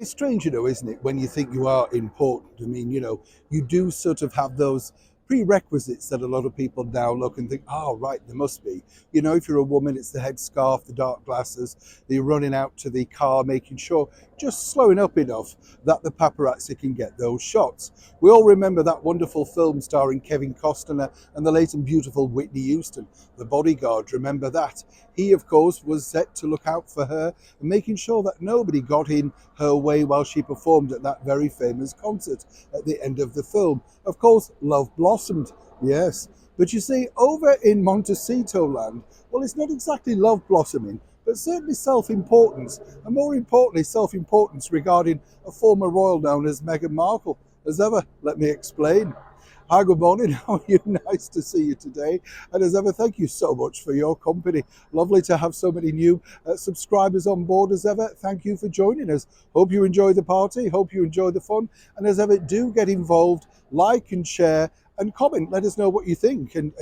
It's strange, isn't it, when you think you are important? I mean, you do sort of have those prerequisites that a lot of people now look and think, oh, right, there must be. If you're a woman, it's the headscarf, the dark glasses, you're running out to the car, making sure, just slowing up enough that the paparazzi can get those shots. We all remember that wonderful film starring Kevin Costner and the late and beautiful Whitney Houston, The Bodyguard. Remember that? He, of course, was set to look out for her and making sure that nobody got in her way while she performed at that very famous concert at the end of the film. Of course, love blossomed, yes. But you see, over in Montecito land, well, it's not exactly love blossoming, but certainly self-importance, and more importantly, self-importance regarding a former royal known as Meghan Markle. As ever, let me explain. Hi, good morning. How are you? Nice to see you today. And as ever, thank you so much for your company. Lovely to have so many new subscribers on board as ever. Thank you for joining us. Hope you enjoy the party. Hope you enjoy the fun. And as ever, do get involved, like and share and comment. Let us know what you think and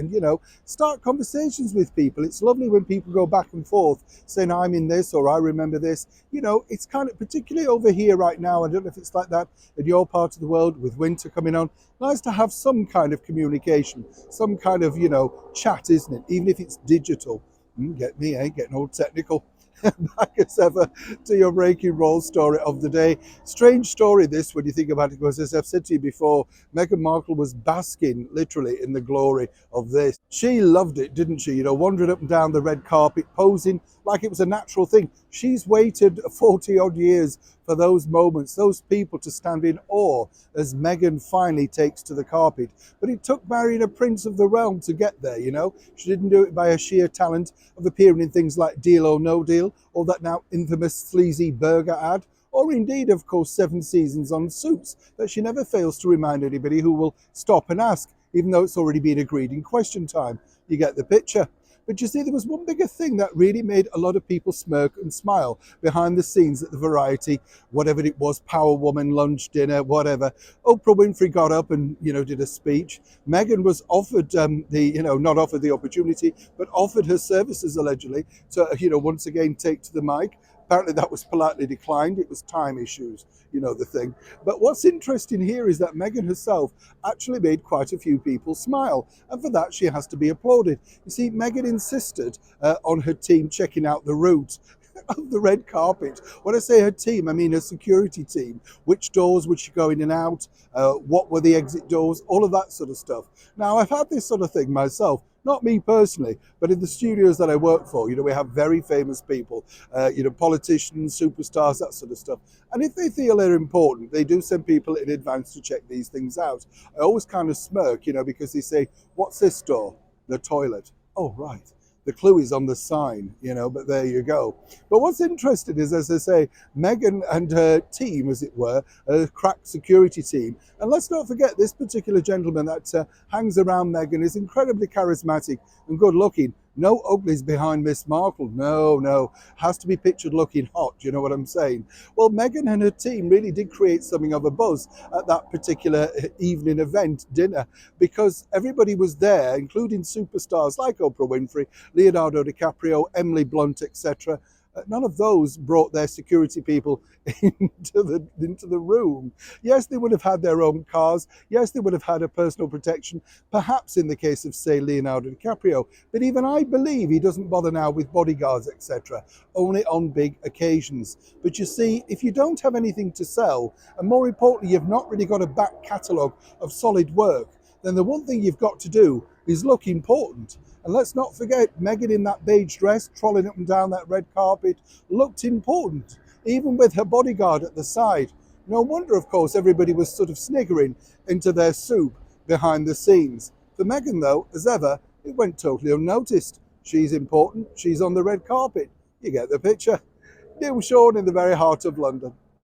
start conversations with people. It's lovely when people go back and forth saying, I'm in this or I remember this. It's kind of, particularly over here right now, I don't know if it's like that in your part of the world with winter coming on, nice to have some kind of communication, some kind of, chat, isn't it? Even if it's digital. Get me, getting all technical. Back as ever to your breaking roll story of the day. Strange story this when you think about it, because as I've said to you before, Meghan Markle was basking literally in the glory of this. She loved it, didn't she? Wandering up and down the red carpet, posing like it was a natural thing. She's waited 40 odd years for those moments, those people to stand in awe as Meghan finally takes to the carpet. But it took marrying a prince of the realm to get there, She didn't do it by her sheer talent of appearing in things like Deal or No Deal, or that now infamous sleazy burger ad, or indeed, of course, 7 seasons on Suits, that she never fails to remind anybody who will stop and ask, even though it's already been agreed in question time. You get the picture. But you see, there was one bigger thing that really made a lot of people smirk and smile behind the scenes at the Variety, whatever it was, Power Woman, lunch, dinner, whatever. Oprah Winfrey got up and, did a speech. Meghan was offered not offered the opportunity, but offered her services allegedly to, once again take to the mic. Apparently that was politely declined. It was time issues, the thing. But what's interesting here is that Meghan herself actually made quite a few people smile. And for that, she has to be applauded. You see, Meghan insisted on her team checking out the route of the red carpet. When I say her team, I mean her security team. Which doors would she go in and out? What were the exit doors? All of that sort of stuff. Now, I've had this sort of thing myself. Not me personally, but in the studios that I work for, we have very famous people, politicians, superstars, that sort of stuff. And if they feel they're important, they do send people in advance to check these things out. I always kind of smirk, because they say, what's this door? The toilet. Oh, right. The clue is on the sign, but there you go. But what's interesting is, as I say, Meghan and her team, as it were, a crack security team. And let's not forget, this particular gentleman that hangs around Meghan is incredibly charismatic and good looking. No uglies behind Miss Markle. No. Has to be pictured looking hot. Do you know what I'm saying? Well, Meghan and her team really did create something of a buzz at that particular evening event, dinner, because everybody was there, including superstars like Oprah Winfrey, Leonardo DiCaprio, Emily Blunt, etc. None of those brought their security people into the room. Yes, they would have had their own cars. Yes, they would have had a personal protection, perhaps in the case of, say, Leonardo DiCaprio. But even I believe he doesn't bother now with bodyguards, etc., only on big occasions. But you see, if you don't have anything to sell, and more importantly, you've not really got a back catalogue of solid work, then the one thing you've got to do is look important. And let's not forget, Meghan in that beige dress, trolling up and down that red carpet, looked important, even with her bodyguard at the side. No wonder, of course, everybody was sort of sniggering into their soup behind the scenes. For Meghan, though, as ever, it went totally unnoticed. She's important, she's on the red carpet. You get the picture. Neil Sean in the very heart of London.